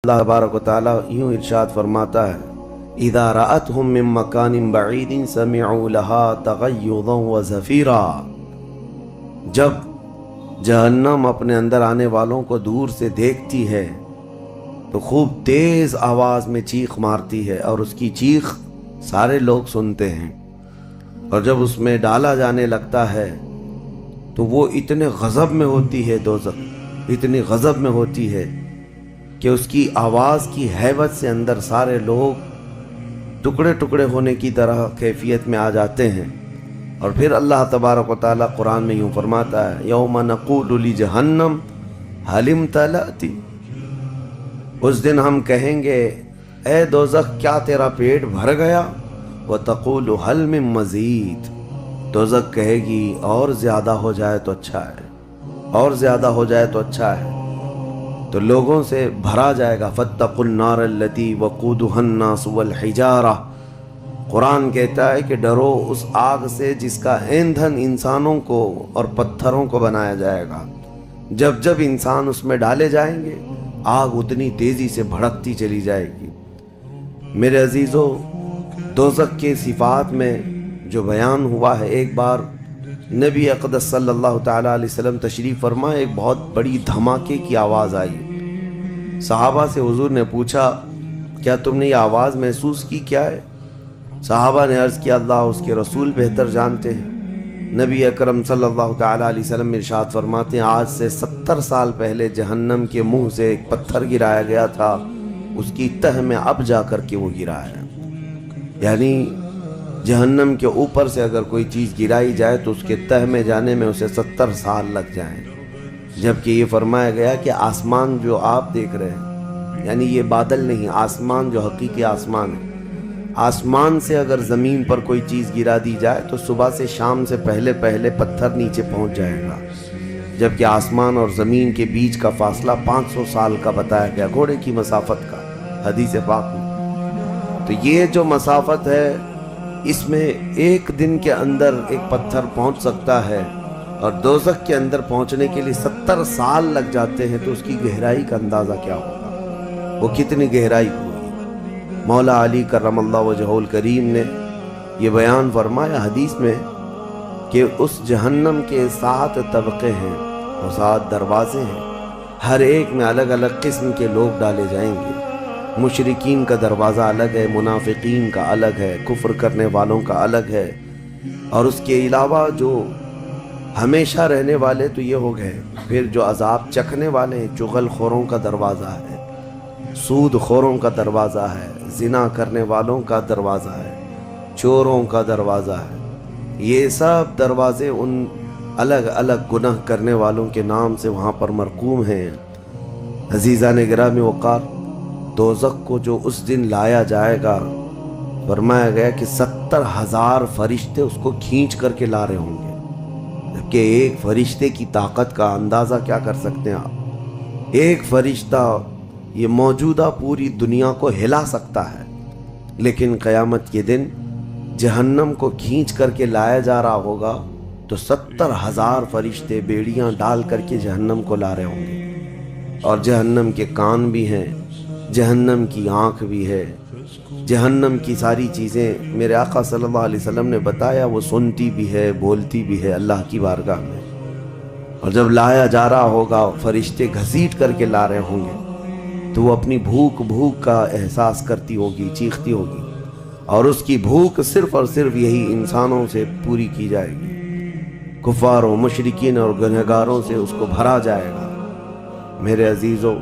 اللہ تبارک و تعالیٰ یوں ارشاد فرماتا ہے اذا رأتهم من مکان بعید سمعوا لها تغیظا وزفیرا، جب جہنم اپنے اندر آنے والوں کو دور سے دیکھتی ہے تو خوب تیز آواز میں چیخ مارتی ہے، اور اس کی چیخ سارے لوگ سنتے ہیں، اور جب اس میں ڈالا جانے لگتا ہے تو وہ اتنے غضب میں ہوتی ہے، دوزخ اتنی غضب میں ہوتی ہے کہ اس کی آواز کی ہیبت سے اندر سارے لوگ ٹکڑے ٹکڑے ہونے کی طرح کیفیت میں آ جاتے ہیں۔ اور پھر اللہ تبارک و تعالیٰ قرآن میں یوں فرماتا ہے یوم نقول لجہنم هل امتلأت، اس دن ہم کہیں گے اے دوزخ کیا تیرا پیٹ بھر گیا، وتقول هل من مزید، دوزخ کہے گی اور زیادہ ہو جائے تو اچھا ہے، اور زیادہ ہو جائے تو اچھا ہے، تو لوگوں سے بھرا جائے گا فاتقوا النار التي وقودها الناس والحجارہ، قرآن کہتا ہے کہ ڈرو اس آگ سے جس کا ایندھن انسانوں کو اور پتھروں کو بنایا جائے گا۔ جب جب انسان اس میں ڈالے جائیں گے آگ اتنی تیزی سے بھڑکتی چلی جائے گی۔ میرے عزیزو، دوزخ کے صفات میں جو بیان ہوا ہے، ایک بار نبی اقدس صلی اللہ تعالیٰ علیہ وسلم تشریف فرما، ایک بہت بڑی دھماکے کی آواز آئی۔ صحابہ سے حضور نے پوچھا کیا تم نے یہ آواز محسوس کی، کیا ہے؟ صحابہ نے عرض کیا اللہ اس کے رسول بہتر جانتے ہیں۔ نبی اکرم صلی اللہ تعالیٰ علیہ وسلم ارشاد فرماتے ہیں آج سے 70 سال پہلے جہنم کے منہ سے ایک پتھر گرایا گیا تھا، اس کی تہ میں اب جا کر کے وہ گرا ہے۔ یعنی جہنم کے اوپر سے اگر کوئی چیز گرائی جائے تو اس کے تہ میں جانے میں اسے 70 سال لگ جائیں، جبکہ یہ فرمایا گیا کہ آسمان جو آپ دیکھ رہے ہیں، یعنی یہ بادل نہیں، آسمان جو حقیقی آسمان ہے، آسمان سے اگر زمین پر کوئی چیز گرا دی جائے تو صبح سے شام سے پہلے پہلے پتھر نیچے پہنچ جائے گا، جبکہ آسمان اور زمین کے بیچ کا فاصلہ 500 سال کا بتایا گیا، گھوڑے کی مسافت کا، حدیث پاک میں۔ تو یہ جو مسافت ہے اس میں ایک دن کے اندر ایک پتھر پہنچ سکتا ہے، اور دوزخ کے اندر پہنچنے کے لیے 70 سال لگ جاتے ہیں، تو اس کی گہرائی کا اندازہ کیا ہوگا، وہ کتنی گہرائی ہوگی۔ مولا علی کرم اللہ وجہہ الکریم نے یہ بیان فرمایا حدیث میں کہ اس جہنم کے 7 طبقے ہیں اور 7 دروازے ہیں، ہر ایک میں الگ الگ قسم کے لوگ ڈالے جائیں گے۔ مشرکین کا دروازہ الگ ہے، منافقین کا الگ ہے، کفر کرنے والوں کا الگ ہے، اور اس کے علاوہ جو ہمیشہ رہنے والے تو یہ ہو گئے، پھر جو عذاب چکھنے والے ہیں، چغل خوروں کا دروازہ ہے، سود خوروں کا دروازہ ہے، زنا کرنے والوں کا دروازہ ہے، چوروں کا دروازہ ہے۔ یہ سب دروازے ان الگ الگ گناہ کرنے والوں کے نام سے وہاں پر مرقوم ہیں۔ عزیزان گرامی وقار، دوزخ کو جو اس دن لایا جائے گا، فرمایا گیا کہ 70,000 فرشتے اس کو کھینچ کر کے لا رہے ہوں گے، جبکہ ایک فرشتے کی طاقت کا اندازہ کیا کر سکتے ہیں آپ؟ ایک فرشتہ یہ موجودہ پوری دنیا کو ہلا سکتا ہے، لیکن قیامت کے دن جہنم کو کھینچ کر کے لایا جا رہا ہوگا تو 70,000 فرشتے بیڑیاں ڈال کر کے جہنم کو لا رہے ہوں گے، اور جہنم کے کان بھی ہیں، جہنم کی آنکھ بھی ہے، جہنم کی ساری چیزیں میرے آقا صلی اللہ علیہ وسلم نے بتایا وہ سنتی بھی ہے، بولتی بھی ہے اللہ کی بارگاہ میں۔ اور جب لایا جا رہا ہوگا فرشتے گھسیٹ کر کے لا رہے ہوں گے تو وہ اپنی بھوک کا احساس کرتی ہوگی، چیختی ہوگی، اور اس کی بھوک صرف اور صرف یہی انسانوں سے پوری کی جائے گی، کفاروں، مشرکین اور گنہگاروں سے اس کو بھرا جائے گا۔ میرے عزیزو،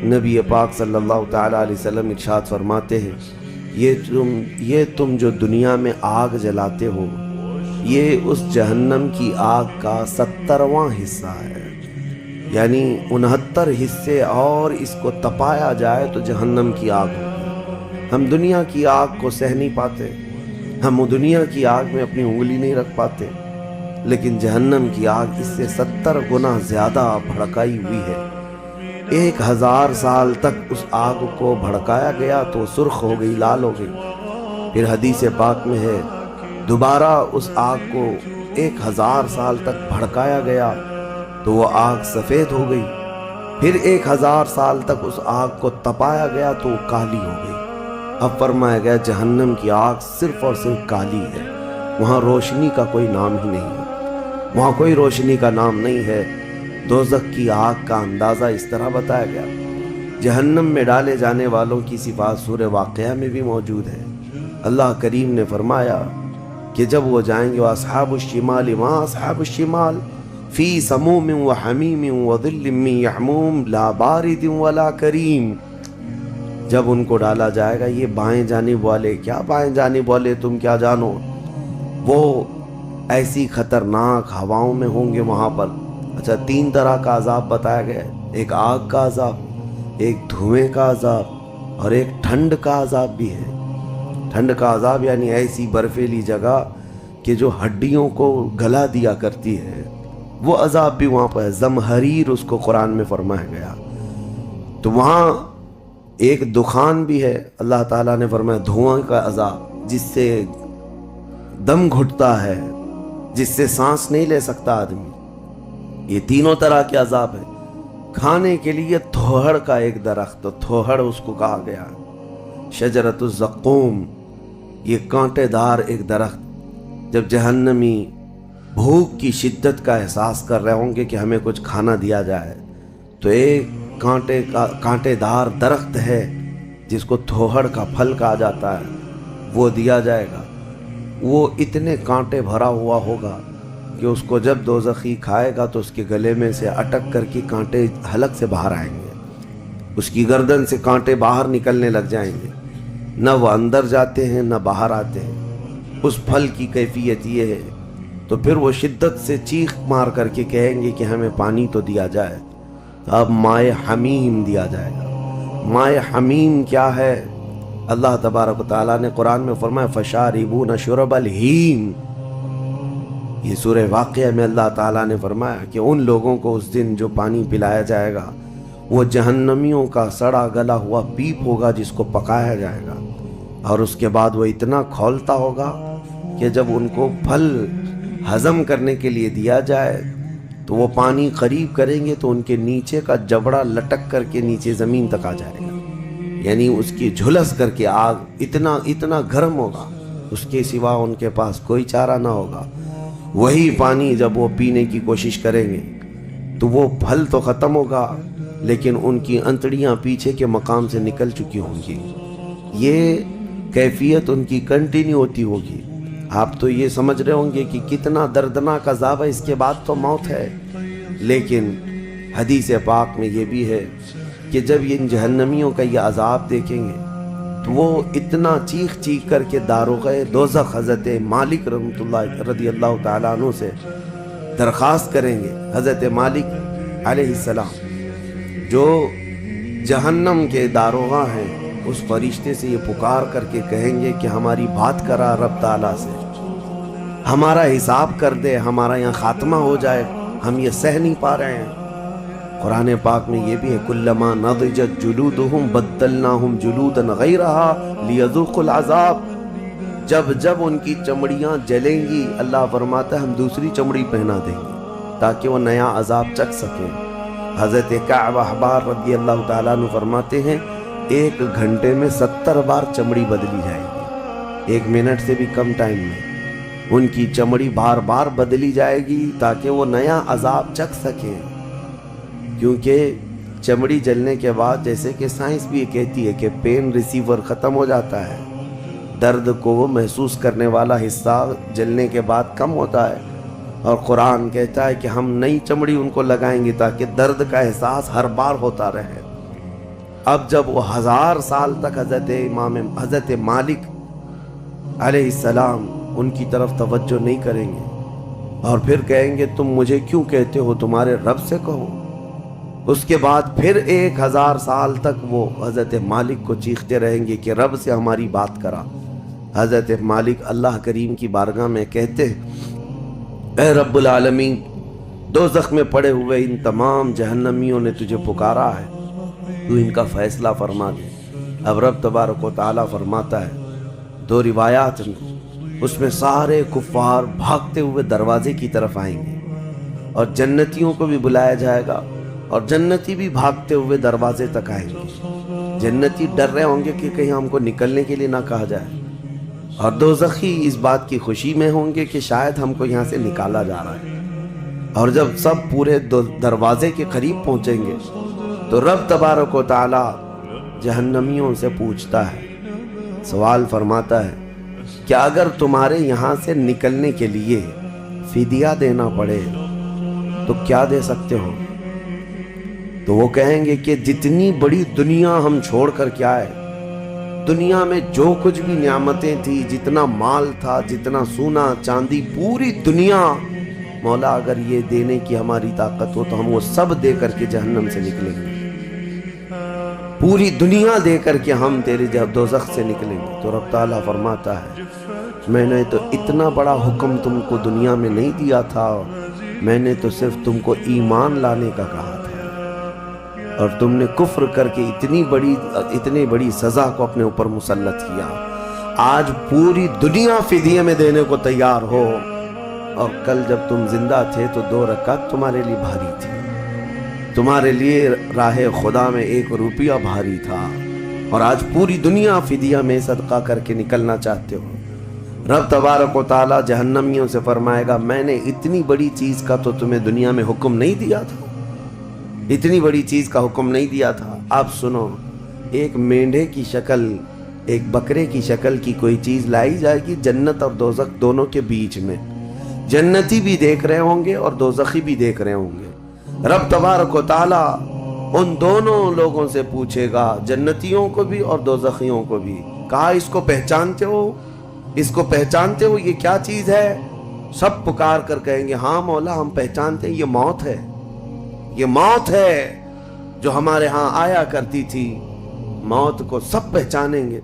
نبی پاک صلی اللہ تعالیٰ علیہ وسلم ارشاد فرماتے ہیں یہ تم جو دنیا میں آگ جلاتے ہو، یہ اس جہنم کی آگ کا 70واں حصہ ہے، یعنی 69 حصے اور اس کو تپایا جائے تو جہنم کی آگ ہوگی۔ ہم دنیا کی آگ کو سہ نہیں پاتے، ہم دنیا کی آگ میں اپنی انگلی نہیں رکھ پاتے، لیکن جہنم کی آگ اس سے 70 گنا زیادہ بھڑکائی ہوئی ہے۔ 1000 سال تک اس آگ کو بھڑکایا گیا تو سرخ ہو گئی، لال ہو گئی، پھر حدیث پاک میں ہے دوبارہ اس آگ کو 1000 سال تک بھڑکایا گیا تو وہ آگ سفید ہو گئی، پھر 1000 سال تک اس آگ کو تپایا گیا تو وہ کالی ہو گئی۔ اب فرمایا گیا جہنم کی آگ صرف اور صرف کالی ہے، وہاں روشنی کا کوئی نام ہی نہیں ہے، وہاں کوئی روشنی کا نام نہیں ہے۔ دوزخ کی آگ کا اندازہ اس طرح بتایا گیا۔ جہنم میں ڈالے جانے والوں کی صفات سورہ واقعہ میں بھی موجود ہے۔ اللہ کریم نے فرمایا کہ جب وہ جائیں گے اصحاب الشمال ما اصحاب الشمال فی سموم و حمیم و ظل من یحموم لا بارد ولا کریم۔ جب ان کو ڈالا جائے گا، یہ بائیں جانب والے، کیا بائیں جانب والے تم کیا جانو، وہ ایسی خطرناک ہواؤں میں ہوں گے وہاں پر۔ اچھا، 3 طرح کا عذاب بتایا گیا ہے، ایک آگ کا عذاب، ایک دھوئیں کا عذاب اور ایک ٹھنڈ کا عذاب بھی ہے۔ ٹھنڈ کا عذاب یعنی ایسی برفیلی جگہ کہ جو ہڈیوں کو گلا دیا کرتی ہے، وہ عذاب بھی وہاں پر ہے، زمہریر اس کو قرآن میں فرمایا گیا۔ تو وہاں ایک دخان بھی ہے، اللہ تعالیٰ نے فرمایا دھواں کا عذاب، جس سے دم گھٹتا ہے، جس سے سانس نہیں لے سکتا آدمی۔ یہ تینوں طرح کے عذاب ہے۔ کھانے کے لیے تھوہڑ کا ایک درخت، تو تھوہڑ اس کو کہا گیا، شجرۃ الزقوم، یہ کانٹے دار ایک درخت۔ جب جہنمی بھوک کی شدت کا احساس کر رہے ہوں گے کہ ہمیں کچھ کھانا دیا جائے، تو ایک کانٹے دار درخت ہے جس کو تھوہڑ کا پھل کہا جاتا ہے، وہ دیا جائے گا۔ وہ اتنے کانٹے بھرا ہوا ہوگا کہ اس کو جب دوزخی کھائے گا تو اس کے گلے میں سے اٹک کر کے کانٹے حلق سے باہر آئیں گے، اس کی گردن سے کانٹے باہر نکلنے لگ جائیں گے، نہ وہ اندر جاتے ہیں نہ باہر آتے ہیں۔ اس پھل کی کیفیت یہ ہے۔ تو پھر وہ شدت سے چیخ مار کر کے کہیں گے کہ ہمیں پانی تو دیا جائے۔ اب مائے حمیم دیا جائے گا۔ مائے حمیم کیا ہے؟ اللہ تبارک و تعالیٰ نے قرآن میں فرمایا فشاربون شرب الہیم۔ یہ سورہ واقعہ میں اللہ تعالیٰ نے فرمایا کہ ان لوگوں کو اس دن جو پانی پلایا جائے گا وہ جہنمیوں کا سڑا گلا ہوا پیپ ہوگا جس کو پکایا جائے گا، اور اس کے بعد وہ اتنا کھولتا ہوگا کہ جب ان کو پھل ہضم کرنے کے لیے دیا جائے تو وہ پانی قریب کریں گے تو ان کے نیچے کا جبڑا لٹک کر کے نیچے زمین تک آ جائے گا، یعنی اس کی جھلس کر کے آگ اتنا گرم ہوگا، اس کے سوا ان کے پاس کوئی چارہ نہ ہوگا۔ وہی پانی جب وہ پینے کی کوشش کریں گے تو وہ پھل تو ختم ہوگا لیکن ان کی انتڑیاں پیچھے کے مقام سے نکل چکی ہوں گی۔ یہ کیفیت ان کی کنٹینیو ہوتی ہوگی۔ آپ تو یہ سمجھ رہے ہوں گے کہ کتنا دردناک عذاب ہے، اس کے بعد تو موت ہے، لیکن حدیث پاک میں یہ بھی ہے کہ جب ان جہنمیوں کا یہ عذاب دیکھیں گے تو وہ اتنا چیخ چیخ کر کے داروغہ دوزخ حضرت مالک رحمۃ اللہ رضی اللہ تعالیٰ عنہ سے درخواست کریں گے۔ حضرت مالک علیہ السلام جو جہنم کے داروغہ ہیں، اس فرشتے سے یہ پکار کر کے کہیں گے کہ ہماری بات کرا رب تعالیٰ سے، ہمارا حساب کر دے، ہمارا یہاں خاتمہ ہو جائے، ہم یہ سہ نہیں پا رہے ہیں۔ قرآن پاک میں یہ بھی ہے کلما نضجت جلودہم بدلناہم جلودا غیرہا لیذوقوا العذاب۔ جب ان کی چمڑیاں جلیں گی، اللہ فرماتا ہے ہم دوسری چمڑی پہنا دیں گے تاکہ وہ نیا عذاب چکھ سکیں۔ حضرت کعب احبار رضی اللہ تعالیٰ عنہ فرماتے ہیں 1 گھنٹے میں 70 بار چمڑی بدلی جائے گی، 1 منٹ سے بھی کم ٹائم میں ان کی چمڑی بار بار بدلی جائے گی تاکہ وہ نیا عذاب چکھ سکیں۔ کیونکہ چمڑی جلنے کے بعد، جیسے کہ سائنس بھی یہ کہتی ہے کہ پین ریسیور ختم ہو جاتا ہے، درد کو وہ محسوس کرنے والا حصہ جلنے کے بعد کم ہوتا ہے، اور قرآن کہتا ہے کہ ہم نئی چمڑی ان کو لگائیں گے تاکہ درد کا احساس ہر بار ہوتا رہے۔ اب جب وہ 1000 سال تک حضرت مالک علیہ السلام ان کی طرف توجہ نہیں کریں گے اور پھر کہیں گے تم مجھے کیوں کہتے ہو، تمہارے رب سے کہو۔ اس کے بعد پھر 1000 سال تک وہ حضرت مالک کو چیختے رہیں گے کہ رب سے ہماری بات کرا۔ حضرت مالک اللہ کریم کی بارگاہ میں کہتے اے رب العالمین، دوزخ میں پڑے ہوئے ان تمام جہنمیوں نے تجھے پکارا ہے، تو ان کا فیصلہ فرما دے۔ اب رب تبارک و تعالیٰ فرماتا ہے 2 روایات میں، اس میں سارے کفار بھاگتے ہوئے دروازے کی طرف آئیں گے اور جنتیوں کو بھی بلایا جائے گا اور جنتی بھی بھاگتے ہوئے دروازے تک آئیں گے۔ جنتی ڈر رہے ہوں گے کہ کہیں ہم کو نکلنے کے لیے نہ کہا جائے، اور دوزخی اس بات کی خوشی میں ہوں گے کہ شاید ہم کو یہاں سے نکالا جا رہا ہے۔ اور جب سب پورے دروازے کے قریب پہنچیں گے تو رب تبارک و تعالی جہنمیوں سے پوچھتا ہے، سوال فرماتا ہے کہ اگر تمہارے یہاں سے نکلنے کے لیے فدیہ دینا پڑے تو کیا دے سکتے ہو؟ تو وہ کہیں گے کہ جتنی بڑی دنیا ہم چھوڑ کر کے آئے، دنیا میں جو کچھ بھی نعمتیں تھی، جتنا مال تھا، جتنا سونا چاندی، پوری دنیا، مولا اگر یہ دینے کی ہماری طاقت ہو تو ہم وہ سب دے کر کے جہنم سے نکلیں گے، پوری دنیا دے کر کے ہم تیرے دوزخ سے نکلیں گے۔ تو رب تعالیٰ فرماتا ہے میں نے تو اتنا بڑا حکم تم کو دنیا میں نہیں دیا تھا، میں نے تو صرف تم کو ایمان لانے کا کہا تھا، اور تم نے کفر کر کے اتنی بڑی سزا کو اپنے اوپر مسلط کیا۔ آج پوری دنیا فدیے میں دینے کو تیار ہو، اور کل جب تم زندہ تھے تو 2 رکعت تمہارے لیے بھاری تھی، تمہارے لیے راہ خدا میں 1 روپیہ بھاری تھا، اور آج پوری دنیا فدیہ میں صدقہ کر کے نکلنا چاہتے ہو۔ رب تبارک و تعالی جہنمیوں سے فرمائے گا میں نے اتنی بڑی چیز کا تو تمہیں دنیا میں حکم نہیں دیا تھا، اتنی بڑی چیز کا حکم نہیں دیا تھا۔ اب سنو، ایک مینڈھے کی شکل، ایک بکرے کی شکل کی کوئی چیز لائی جائے گی جنت اور دوزخ دونوں کے بیچ میں، جنتی بھی دیکھ رہے ہوں گے اور دوزخی بھی دیکھ رہے ہوں گے۔ رب تبارک و تعالی ان دونوں لوگوں سے پوچھے گا، جنتیوں کو بھی اور دوزخیوں کو بھی، کہا اس کو پہچانتے ہو؟ اس کو پہچانتے ہو؟ یہ کیا چیز ہے؟ سب پکار کر کہیں گے ہاں مولا ہم پہچانتے ہیں، یہ موت ہے، یہ موت ہے جو ہمارے ہاں آیا کرتی تھی، موت کو سب پہچانیں گے۔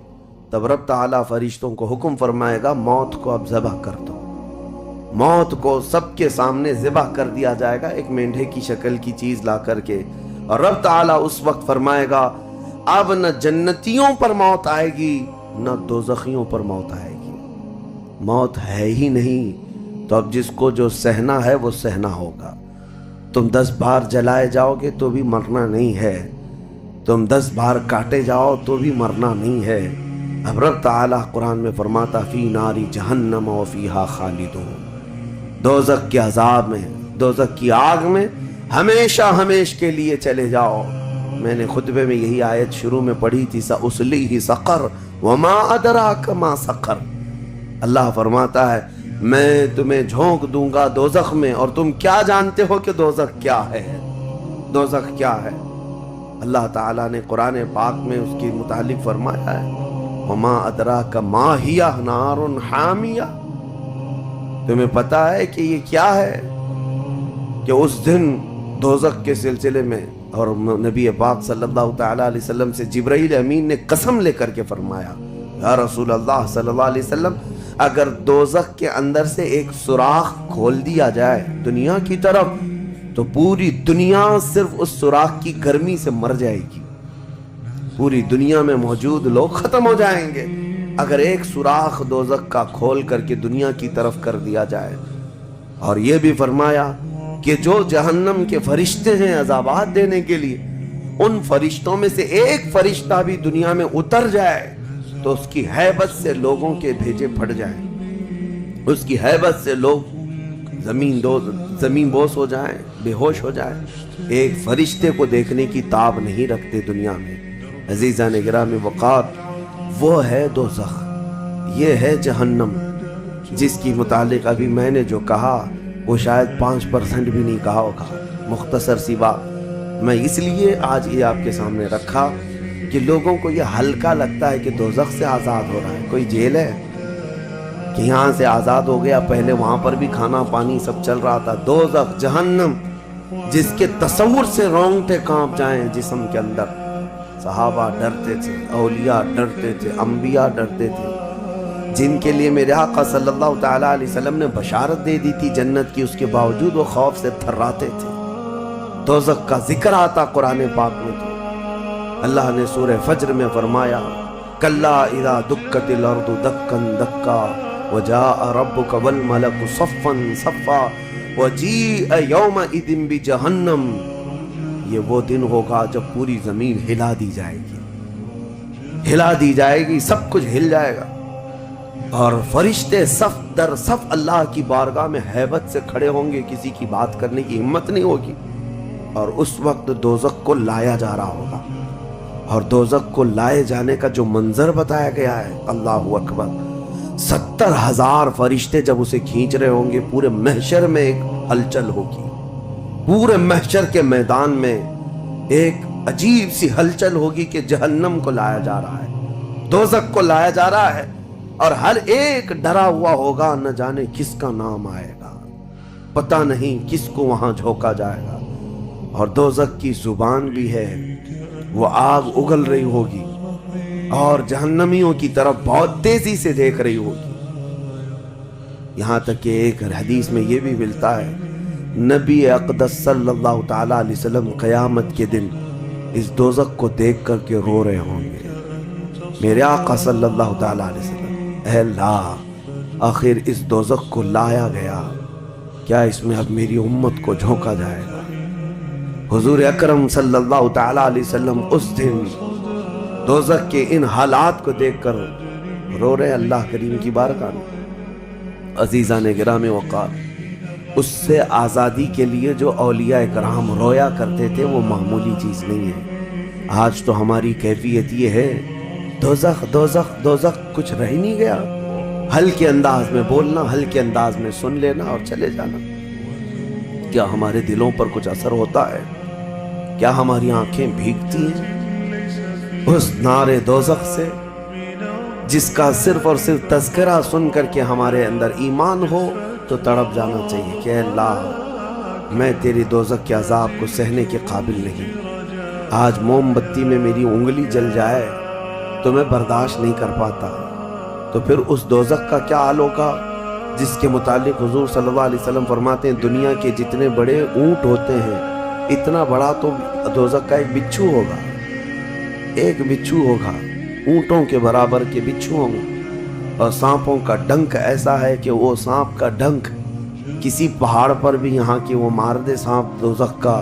تب رب تعالیٰ فرشتوں کو حکم فرمائے گا موت کو اب ذبح کر دو، موت کو سب کے سامنے ذبح کر دیا جائے گا ایک مینڈھے کی شکل کی چیز لا کر کے، اور رب تعالیٰ اس وقت فرمائے گا اب نہ جنتیوں پر موت آئے گی نہ دوزخیوں پر موت آئے گی، موت ہے ہی نہیں، تو اب جس کو جو سہنا ہے وہ سہنا ہوگا۔ تم 10 بار جلائے جاؤ گے تو بھی مرنا نہیں ہے، تم 10 بار کاٹے جاؤ تو بھی مرنا نہیں ہے۔ اب رب تعالیٰ قرآن میں فرماتا فی ناری جہنم و فیہا خالدون، دوزخ کے عذاب میں، دوزخ کی آگ میں ہمیشہ ہمیش کے لیے چلے جاؤ۔ میں نے خطبے میں یہی آیت شروع میں پڑھی تھی سأصلیہ سقر وما ادراک ما سقر، اللہ فرماتا ہے میں تمہیں جھونک دوں گا دوزخ میں اور تم کیا جانتے ہو کہ دوزخ کیا ہے، دوزخ کیا ہے۔ اللہ تعالیٰ نے قرآن پاک میں اس کے متعلق فرمایا ہے وما ادراک ما ہی نار حامیہ، تمہیں پتا ہے کہ یہ کیا ہے، کہ اس دن دوزخ کے سلسلے میں، اور نبی پاک صلی اللہ تعالیٰ علیہ وسلم سے جبرائیل امین نے قسم لے کر کے فرمایا یا رسول اللہ صلی اللہ علیہ وسلم اگر دوزخ کے اندر سے ایک سوراخ کھول دیا جائے دنیا کی طرف تو پوری دنیا صرف اس سوراخ کی گرمی سے مر جائے گی، پوری دنیا میں موجود لوگ ختم ہو جائیں گے اگر ایک سوراخ دوزخ کا کھول کر کے دنیا کی طرف کر دیا جائے۔ اور یہ بھی فرمایا کہ جو جہنم کے فرشتے ہیں عذابات دینے کے لیے، ان فرشتوں میں سے ایک فرشتہ بھی دنیا میں اتر جائے تو اس کی ہیبت سے لوگوں کے بھیجے پھٹ جائیں، اس کی ہیبت سے لوگ زمین بوس ہو جائیں، بے ہوش ہو جائیں، ایک فرشتے کو دیکھنے کی تاب نہیں رکھتے دنیا میں۔ عزیزان گرامی وقار، وہ ہے دوزخ، یہ ہے جہنم، جس کی متعلق ابھی میں نے جو کہا وہ شاید 5% بھی نہیں کہا ہوگا، مختصر سی بات میں اس لیے آج یہ آپ کے سامنے رکھا کہ لوگوں کو یہ ہلکا لگتا ہے کہ دوزخ سے آزاد ہو رہا ہے، کوئی جیل ہے کہ یہاں سے آزاد ہو گیا، پہلے وہاں پر بھی کھانا پانی سب چل رہا تھا۔ دوزخ جہنم جس کے تصور سے رونگٹے کانپ جائیں جسم کے اندر، صحابہ ڈرتے تھے، اولیاء ڈرتے تھے، انبیاء ڈرتے تھے، جن کے لیے میرے آقا صلی اللہ تعالیٰ علیہ وسلم نے بشارت دے دی تھی جنت کی، اس کے باوجود وہ خوف سے تھراتے تھے۔ دوزخ کا ذکر آتا قرآن پاک میں تو اللہ نے سورہ فجر میں فرمایا کلا اذا دکت الارض دکا دکا وجاء ربک والملک صفا صفا وجیء یومئذ بجہنم، یہ وہ دن ہوگا جب پوری زمین ہلا دی جائے گی، ہلا دی جائے گی، سب کچھ ہل جائے گا، اور فرشتے صف در صف اللہ کی بارگاہ میں ہیبت سے کھڑے ہوں گے، کسی کی بات کرنے کی ہمت نہیں ہوگی، اور اس وقت دوزخ کو لایا جا رہا ہوگا، اور دوزخ کو لائے جانے کا جو منظر بتایا گیا ہے، اللہ اکبر، 70,000 فرشتے جب اسے کھینچ رہے ہوں گے، پورے محشر میں ایک ہلچل ہوگی، پورے محشر کے میدان میں ایک عجیب سی ہلچل ہوگی کہ جہنم کو لایا جا رہا ہے، دوزخ کو لایا جا رہا ہے، اور ہر ایک ڈرا ہوا ہوگا، نہ جانے کس کا نام آئے گا، پتہ نہیں کس کو وہاں جھونکا جائے گا، اور دوزخ کی زبان بھی ہے، وہ آگ اگل رہی ہوگی اور جہنمیوں کی طرف بہت تیزی سے دیکھ رہی ہوگی، یہاں تک کہ ایک حدیث میں یہ بھی ملتا ہے، نبی اقدس صلی اللہ تعالیٰ علیہ وسلم قیامت کے دن اس دوزخ کو دیکھ کر کے رو رہے ہوں گے، میرے آقا صلی اللہ تعالیٰ علیہ وسلم، اے اللہ آخر اس دوزخ کو لایا گیا، کیا اس میں اب میری امت کو جھونکا جائے گا؟ حضور اکرم صلی اللہ تعالیٰ علیہ وسلم اس دن دوزخ کے ان حالات کو دیکھ کر رو رہے اللہ کریم کی بارگاہ میں۔ عزیزان گرامی وقار، اس سے آزادی کے لیے جو اولیاء کرام رویا کرتے تھے وہ معمولی چیز نہیں ہے۔ آج تو ہماری کیفیت یہ ہے، دوزخ دوزخ دوزخ، کچھ رہ نہیں گیا، ہلکے انداز میں بولنا، ہلکے انداز میں سن لینا اور چلے جانا۔ کیا ہمارے دلوں پر کچھ اثر ہوتا ہے؟ کیا ہماری آنکھیں بھیگتی ہیں اس نعرے دوزخ سے جس کا صرف اور صرف تذکرہ سن کر کے ہمارے اندر ایمان ہو تو تڑپ جانا چاہیے کہ اے اللہ میں تیری دوزخ کے عذاب کو سہنے کے قابل نہیں، آج موم بتی میں میری انگلی جل جائے تو میں برداشت نہیں کر پاتا، تو پھر اس دوزخ کا کیا حال ہوگا جس کے متعلق حضور صلی اللہ علیہ وسلم فرماتے ہیں دنیا کے جتنے بڑے اونٹ ہوتے ہیں اتنا بڑا تو دوزخ کا ایک بچھو ہوگا، ایک بچھو ہوگا، اونٹوں کے برابر کے بچھو ہوں گے، اور سانپوں کا ڈنک ایسا ہے کہ وہ سانپ کا ڈنک کسی پہاڑ پر بھی یہاں کی وہ مار دے سانپ دوزخ کا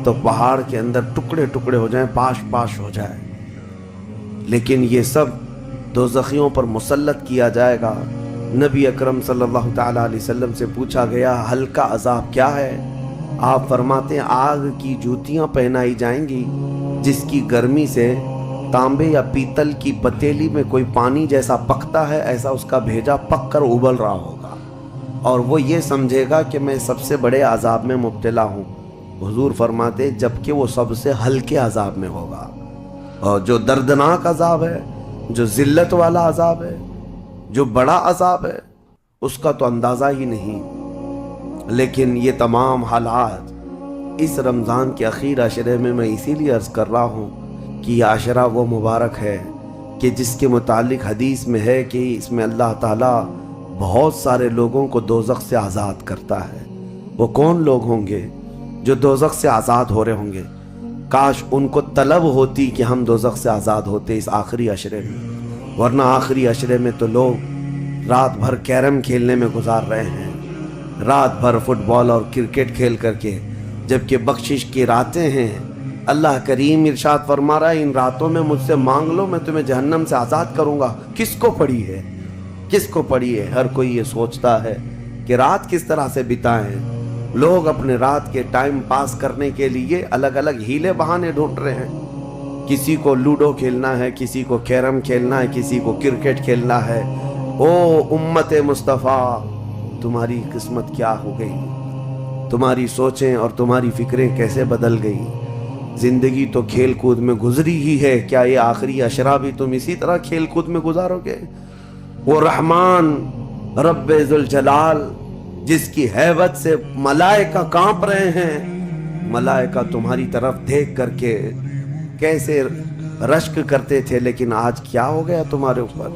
تو پہاڑ کے اندر ٹکڑے ٹکڑے ہو جائیں، پاش پاش ہو جائے، لیکن یہ سب دوزخیوں پر مسلط کیا جائے گا۔ نبی اکرم صلی اللہ تعالیٰ علیہ وسلم سے پوچھا گیا ہلکا عذاب کیا ہے؟ آپ فرماتے ہیں آگ کی جوتیاں پہنائی جائیں گی جس کی گرمی سے تانبے یا پیتل کی پتیلی میں کوئی پانی جیسا پکتا ہے، ایسا اس کا بھیجا پک کر ابل رہا ہوگا، اور وہ یہ سمجھے گا کہ میں سب سے بڑے عذاب میں مبتلا ہوں۔ حضور فرماتے جبکہ وہ سب سے ہلکے عذاب میں ہوگا، اور جو دردناک عذاب ہے، جو ذلت والا عذاب ہے، جو بڑا عذاب ہے، اس کا تو اندازہ ہی نہیں۔ لیکن یہ تمام حالات اس رمضان کے اخیر عشرے میں اسی لیے عرض کر رہا ہوں کہ یہ عشرہ وہ مبارک ہے کہ جس کے متعلق حدیث میں ہے کہ اس میں اللہ تعالیٰ بہت سارے لوگوں کو دوزخ سے آزاد کرتا ہے۔ وہ کون لوگ ہوں گے جو دوزخ سے آزاد ہو رہے ہوں گے؟ کاش ان کو طلب ہوتی کہ ہم دوزخ سے آزاد ہوتے اس آخری عشرے میں، ورنہ آخری عشرے میں تو لوگ رات بھر کیرم کھیلنے میں گزار رہے ہیں، رات بھر فٹ بال اور کرکٹ کھیل کر کے، جبکہ بخشش کی راتیں ہیں۔ اللہ کریم ارشاد فرما رہا ہے ان راتوں میں مجھ سے مانگ لو میں تمہیں جہنم سے آزاد کروں گا۔ کس کو پڑی ہے؟ کس کو پڑی ہے؟ ہر کوئی یہ سوچتا ہے کہ رات کس طرح سے بتائیں۔ لوگ اپنے رات کے ٹائم پاس کرنے کے لیے الگ الگ ہیلے بہانے ڈھونڈ رہے ہیں، کسی کو لوڈو کھیلنا ہے، کسی کو کیرم کھیلنا ہے، کسی کو کرکٹ کھیلنا ہے۔ او امت مصطفیٰ، تمہاری قسمت کیا ہو گئی؟ تمہاری سوچیں اور تمہاری فکریں کیسے بدل گئی؟ زندگی تو کھیل کود میں گزری ہی ہے، کیا یہ آخری عشرہ بھی تم اسی طرح کھیل کود میں گزارو گے؟ وہ رحمان رب ذوالجلال جس کی ہیبت سے ملائکہ کانپ رہے ہیں، ملائکہ تمہاری طرف دیکھ کر کے کیسے رشک کرتے تھے، لیکن آج کیا ہو گیا تمہارے اوپر؟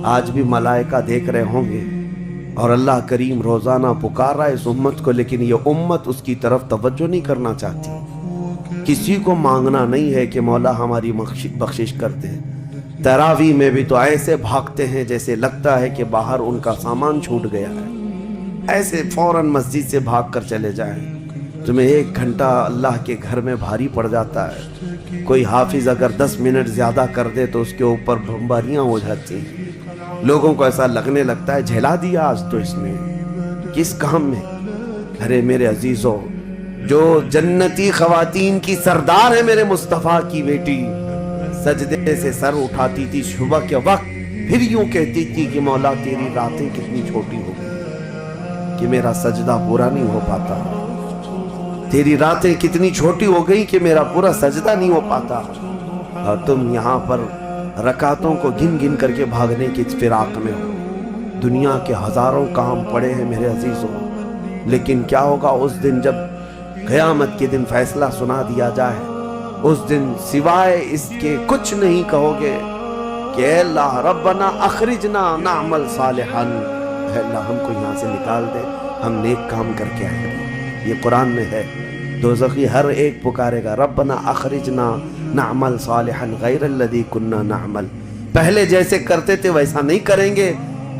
آج بھی ملائکہ دیکھ رہے ہوں گے، اور اللہ کریم روزانہ پکار رہا ہے اس امت کو، لیکن یہ امت اس کی طرف توجہ نہیں کرنا چاہتی۔ کسی کو مانگنا نہیں ہے کہ مولا ہماری بخشش کرتے ہیں۔ تراویح میں بھی تو ایسے بھاگتے ہیں جیسے لگتا ہے کہ باہر ان کا سامان چھوٹ گیا ہے، ایسے فوراً مسجد سے بھاگ کر چلے جائیں۔ تمہیں 1 گھنٹہ اللہ کے گھر میں بھاری پڑ جاتا ہے، کوئی حافظ اگر 10 منٹ زیادہ کر دے تو اس کے اوپر بمباریاں ہو جاتی ہیں، لوگوں کو ایسا لگنے لگتا ہے جھیلا دیا آج تو اس نے کس کام میں۔ ارے میرے عزیزوں، جو جنتی خواتین کی سردار ہے میرے مصطفیٰ کی بیٹی، سجدے سے سر اٹھاتی تھی صبح کے وقت، پھر یوں کہتی تھی کہ مولا تیری راتیں کتنی چھوٹی ہو گئی کہ میرا سجدہ پورا نہیں ہو پاتا، تیری راتیں کتنی چھوٹی ہو گئی کہ میرا پورا سجدہ نہیں ہو پاتا، اور تم یہاں پر رکعتوں کو گن گن کر کے بھاگنے کی فراق میں ہو۔ دنیا کے ہزاروں کام پڑے ہیں میرے عزیزوں، لیکن کیا ہوگا اس دن جب قیامت کے دن فیصلہ سنا دیا جائے؟ اس دن سوائے اس کے کچھ نہیں کہو گے کہ اے اللہ ربنا اخرجنا نعمل صالحا، اے اللہ ہم کو یہاں سے نکال دے، ہم نیک کام کر کے آئیں گے۔ یہ قرآن میں ہے، دوزخی ہر ایک پکارے گا ربنا اخرجنا نعمل صالحا غیر الذی کننا نعمل، پہلے جیسے کرتے تھے ویسا نہیں کریں گے،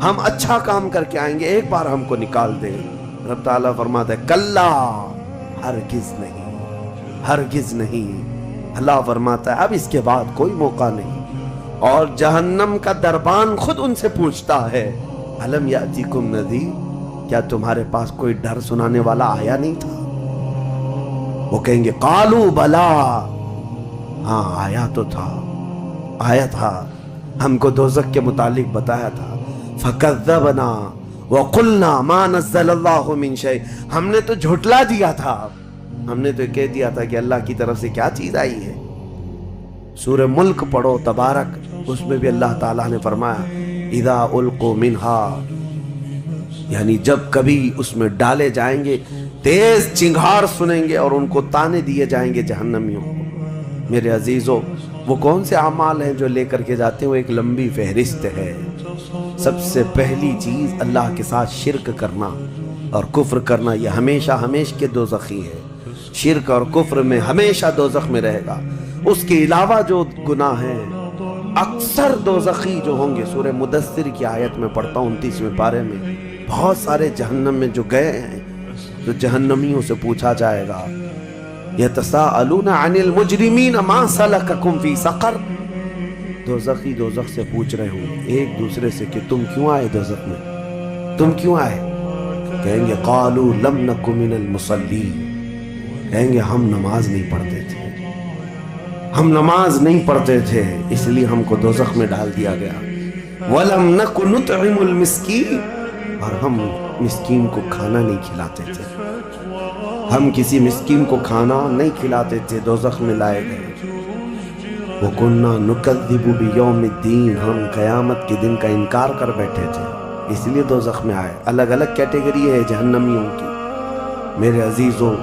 ہم اچھا کام کر کے آئیں گے، ایک بار ہم کو نکال دیں۔ رب تعالیٰ فرماتا ہے کلا، ہرگز نہیں، ہرگز نہیں۔ اللہ فرماتا ہے اب اس کے بعد کوئی موقع نہیں، اور جہنم کا دربان خود ان سے پوچھتا ہے الم یاتیکم نذیر، کیا تمہارے پاس کوئی ڈر سنانے والا آیا نہیں تھا؟ وہ کہیں گے قالوا بلا، ہاں آیا تو تھا، آیا تھا، ہم کو دوزخ کے متعلق بتایا تھا۔ فکذبنا وقلنا ما نزل اللہ من شیء، ہم نے تو جھٹلا دیا تھا، ہم نے تو کہہ دیا تھا کہ اللہ کی طرف سے کیا چیز آئی ہے۔ سورہ ملک پڑھو تبارک، اس میں بھی اللہ تعالیٰ نے فرمایا اذا القوا منہا، یعنی جب کبھی اس میں ڈالے جائیں گے تیز چنگھاڑ سنیں گے اور ان کو تانے دیے جائیں گے جہنمیوں کو۔ میرے عزیزوں، وہ کون سے اعمال ہیں جو لے کر کے جاتے ہیں؟ وہ ایک لمبی فہرست ہے۔ سب سے پہلی چیز اللہ کے ساتھ شرک کرنا اور کفر کرنا، یہ ہمیشہ ہمیشہ کے دوزخی ہے، شرک اور کفر میں ہمیشہ دوزخ میں رہے گا۔ اس کے علاوہ جو گناہ ہیں اکثر دوزخی جو ہوں گے، سورہ مدثر کی آیت میں پڑھتا ہوں 29ویں پارے میں، بہت سارے جہنم میں جو گئے ہیں، جو جہنمیوں سے پوچھا جائے گا یتساءلون عن المجرمین ما سلککم فی سقر، دوزخی دوزخ سے پوچھ رہے ہوں ایک دوسرے سے کہ تم کیوں آئے دوزخ میں، تم کیوں آئے؟ کہیں گے قالوا لم نک من المصلین، کہیں گے ہم نماز نہیں پڑھتے تھے، ہم نماز نہیں پڑھتے تھے اس لیے ہم کو دوزخ میں ڈال دیا گیا۔ وَلَمْ نَكُ نُطْعِمُ الْمِسْكِينَ، اور ہم مسکین کو کھانا نہیں کھلاتے تھے، ہم کسی مسکین کو کھانا نہیں کھلاتے تھے، دوزخ میں لائے گئے۔ وَكُنَّا نُكَذِّبُ بِيَوْمِ الدِّينِ، ہم قیامت کے دن کا انکار کر بیٹھے تھے اس لیے دوزخ میں آئے۔ الگ الگ کیٹیگری ہے جہنمیوں کی۔ میرے عزیزوں،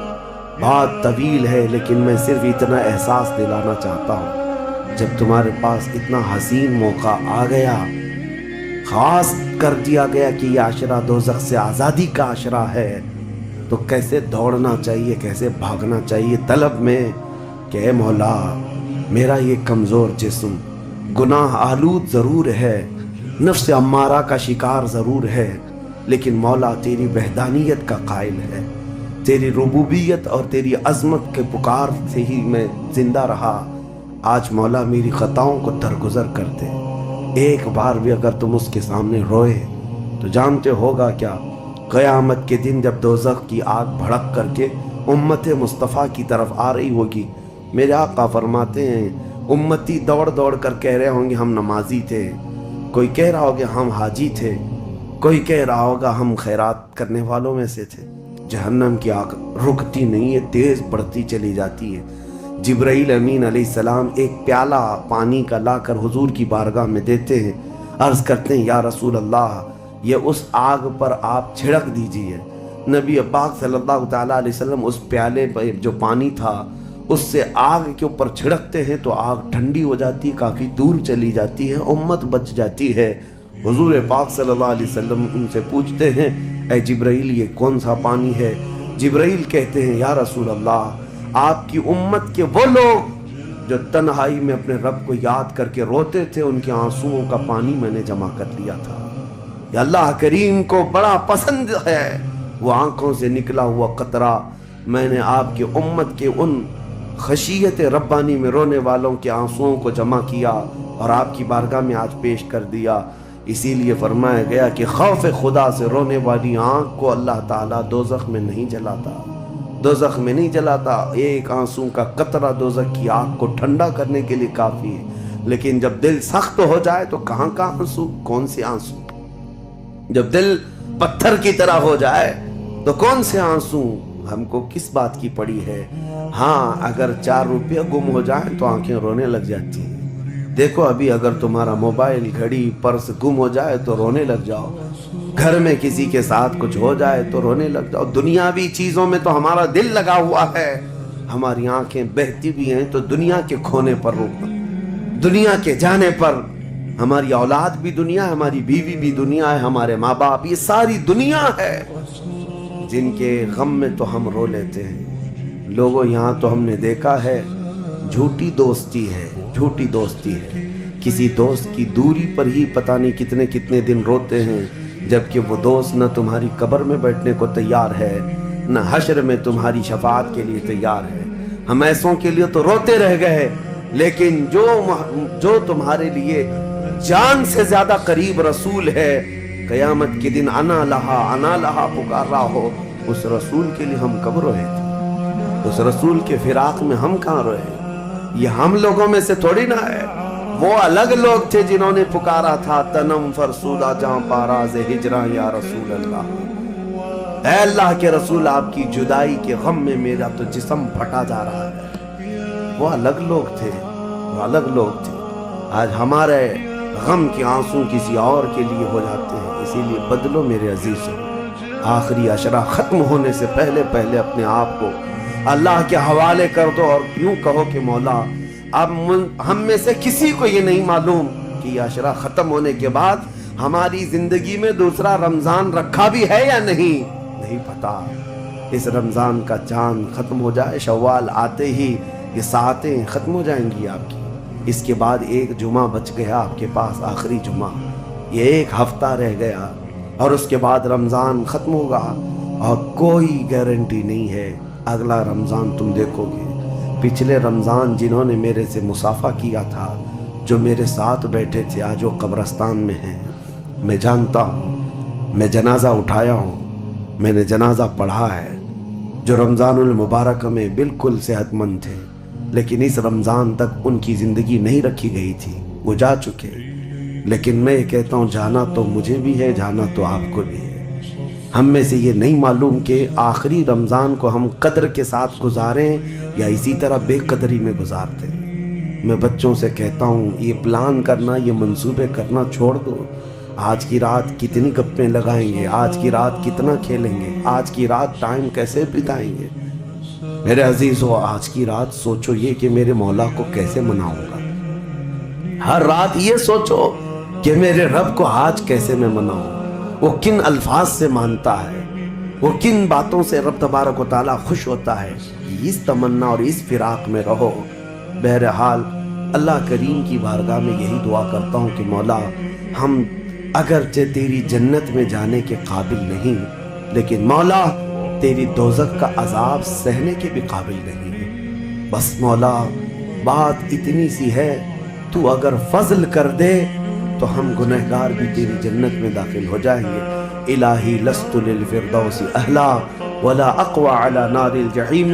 بات طویل ہے لیکن میں صرف اتنا احساس دلانا چاہتا ہوں، جب تمہارے پاس اتنا حسین موقع آ گیا، خاص کر دیا گیا کہ یہ عشرہ دوزخ سے آزادی کا عشرہ ہے، تو کیسے دوڑنا چاہیے، کیسے بھاگنا چاہیے طلب میں کہ اے مولا میرا یہ کمزور جسم گناہ آلود ضرور ہے، نفس امارہ کا شکار ضرور ہے، لیکن مولا تیری وحدانیت کا قائل ہے، تیری ربوبیت اور تیری عظمت کے پکار سے ہی میں زندہ رہا۔ آج مولا میری خطاؤں کو درگزر کر دے۔ ایک بار بھی اگر تم اس کے سامنے روئے تو جانتے ہوگا کیا، قیامت کے دن جب دوزخ کی آگ بھڑک کر کے امت مصطفیٰ کی طرف آ رہی ہوگی، میرے آقا فرماتے ہیں امتی دوڑ دوڑ کر کہہ رہے ہوں گے ہم نمازی تھے، کوئی کہہ رہا ہوگا ہم حاجی تھے، کوئی کہہ رہا ہوگا ہم خیرات کرنے والوں میں سے تھے۔ جہنم کی آگ رکتی نہیں ہے، تیز بڑھتی چلی جاتی ہے۔ جبرائیل امین علیہ السلام ایک پیالہ پانی کا لا کر حضور کی بارگاہ میں دیتے ہیں، عرض کرتے ہیں یا رسول اللہ یہ اس آگ پر آپ چھڑک دیجئے۔ نبی پاک صلی اللہ تعالیٰ علیہ وسلم اس پیالے پر جو پانی تھا اس سے آگ کے اوپر چھڑکتے ہیں تو آگ ٹھنڈی ہو جاتی ہے، کافی دور چلی جاتی ہے، امت بچ جاتی ہے۔ حضور پاک صلی اللہ علیہ وسلم ان سے پوچھتے ہیں اے جبرائیل یہ کون سا پانی ہے؟ جبرائیل کہتے ہیں یا رسول اللہ آپ کی امت کے وہ لوگ جو تنہائی میں اپنے رب کو یاد کر کے روتے تھے، ان کے آنسوؤں کا پانی میں نے جمع کر لیا تھا۔ یا اللہ کریم کو بڑا پسند ہے وہ آنکھوں سے نکلا ہوا قطرہ میں نے آپ کی امت کے ان خشیت ربانی میں رونے والوں کے آنسوؤں کو جمع کیا اور آپ کی بارگاہ میں آج پیش کر دیا۔ اسی لیے فرمایا گیا کہ خوف خدا سے رونے والی آنکھ کو اللہ تعالیٰ دوزخ میں نہیں جلاتا، دوزخ میں نہیں جلاتا۔ ایک آنسو کا قطرہ دوزخ کی آگ کو ٹھنڈا کرنے کے لیے کافی ہے، لیکن جب دل سخت ہو جائے تو کہاں کا آنسو، کون سے آنسو؟ جب دل پتھر کی طرح ہو جائے تو کون سے آنسو؟ ہم کو کس بات کی پڑی ہے؟ ہاں، اگر 4 روپیہ گم ہو جائیں تو آنکھیں رونے لگ جاتی ہیں۔ دیکھو ابھی اگر تمہارا موبائل، گھڑی، پرس گم ہو جائے تو رونے لگ جاؤ، گھر میں کسی کے ساتھ کچھ ہو جائے تو رونے لگ جاؤ۔ دنیاوی چیزوں میں تو ہمارا دل لگا ہوا ہے، ہماری آنکھیں بہتی بھی ہیں تو دنیا کے کھونے پر رونا، دنیا کے جانے پر۔ ہماری اولاد بھی دنیا ہے، ہماری بیوی بھی دنیا ہے، ہمارے ماں باپ، یہ ساری دنیا ہے جن کے غم میں تو ہم رو لیتے ہیں۔ لوگوں یہاں تو ہم نے دیکھا ہے جھوٹی دوستی ہے، جھوٹی دوستی ہے۔ کسی دوست کی دوری پر ہی پتہ نہیں کتنے کتنے دن روتے ہیں، جبکہ وہ دوست نہ تمہاری قبر میں بیٹھنے کو تیار ہے، نہ حشر میں تمہاری شفاعت کے لیے تیار ہے۔ ہم ایسوں کے لیے تو روتے رہ گئے، لیکن جو تمہارے لیے جان سے زیادہ قریب رسول ہے، قیامت کے دن انا لہا پکار رہا ہو، اس رسول کے لیے ہم کب روئے تھے؟ اس رسول کے فراق میں ہم کہاں روئے؟ یہ ہم لوگوں میں سے تھوڑی نہ ہے، وہ الگ لوگ تھے جنہوں نے پکارا تھا تنم فرسودہ جہاں پاراز ہجراں یا رسول اللہ، اے اللہ کے رسول آپ کی جدائی کے غم میں میرا تو جسم پھٹا جا رہا ہے۔ وہ الگ لوگ تھے، وہ الگ لوگ تھے۔ آج ہمارے غم کے آنسو کسی اور کے لیے ہو جاتے ہیں، اسی لیے بدلو میرے عزیزوں، آخری عشرہ ختم ہونے سے پہلے پہلے اپنے آپ کو اللہ کے حوالے کر دو اور یوں کہو کہ مولا اب ہم میں سے کسی کو یہ نہیں معلوم کہ یہ عشرہ ختم ہونے کے بعد ہماری زندگی میں دوسرا رمضان رکھا بھی ہے یا نہیں پتا۔ اس رمضان کا چاند ختم ہو جائے، شوال آتے ہی یہ ساعتیں ختم ہو جائیں گی آپ کی۔ اس کے بعد ایک جمعہ بچ گیا آپ کے پاس، آخری جمعہ، یہ ایک ہفتہ رہ گیا اور اس کے بعد رمضان ختم ہوگا اور کوئی گارنٹی نہیں ہے اگلا رمضان تم دیکھو گے۔ پچھلے رمضان جنہوں نے میرے سے مصافحہ کیا تھا، جو میرے ساتھ بیٹھے تھے، آج وہ قبرستان میں ہیں۔ میں جانتا ہوں، میں جنازہ اٹھایا ہوں، میں نے جنازہ پڑھا ہے، جو رمضان المبارک میں بالکل صحت مند تھے، لیکن اس رمضان تک ان کی زندگی نہیں رکھی گئی تھی، وہ جا چکے۔ لیکن میں کہتا ہوں جانا تو مجھے بھی ہے، جانا تو آپ کو بھی ہے۔ ہم میں سے یہ نہیں معلوم کہ آخری رمضان کو ہم قدر کے ساتھ گزاریں یا اسی طرح بے قدری میں گزارتے ہیں۔ میں بچوں سے کہتا ہوں یہ پلان کرنا، یہ منصوبے کرنا چھوڑ دو۔ آج کی رات کتنی گپیں لگائیں گے، آج کی رات کتنا کھیلیں گے، آج کی رات ٹائم کیسے بتائیں گے۔ میرے عزیزو، آج کی رات سوچو یہ کہ میرے مولا کو کیسے مناؤں گا۔ ہر رات یہ سوچو کہ میرے رب کو آج کیسے میں مناؤں، وہ کن الفاظ سے مانتا ہے، وہ کن باتوں سے رب تبارک و تعالیٰ خوش ہوتا ہے۔ اس تمنا اور اس فراق میں رہو۔ بہرحال اللہ کریم کی بارگاہ میں یہی دعا کرتا ہوں کہ مولا ہم اگرچہ تیری جنت میں جانے کے قابل نہیں، لیکن مولا تیری دوزخ کا عذاب سہنے کے بھی قابل نہیں۔ بس مولا بات اتنی سی ہے، تو اگر فضل کر دے تو ہم گنہگار بھی تیری جنت میں داخل ہو جائیں گے۔ الہی لست للفردوس اہلا ولا اقوى على نار الجحیم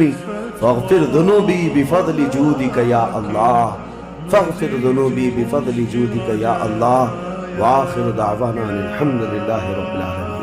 فاغفر ذنوبی بفضل جودک یا اللہ، فاغفر ذنوبی بفضل جودک یا اللہ، وآخر دعوانا الحمد للہ رب العالمین۔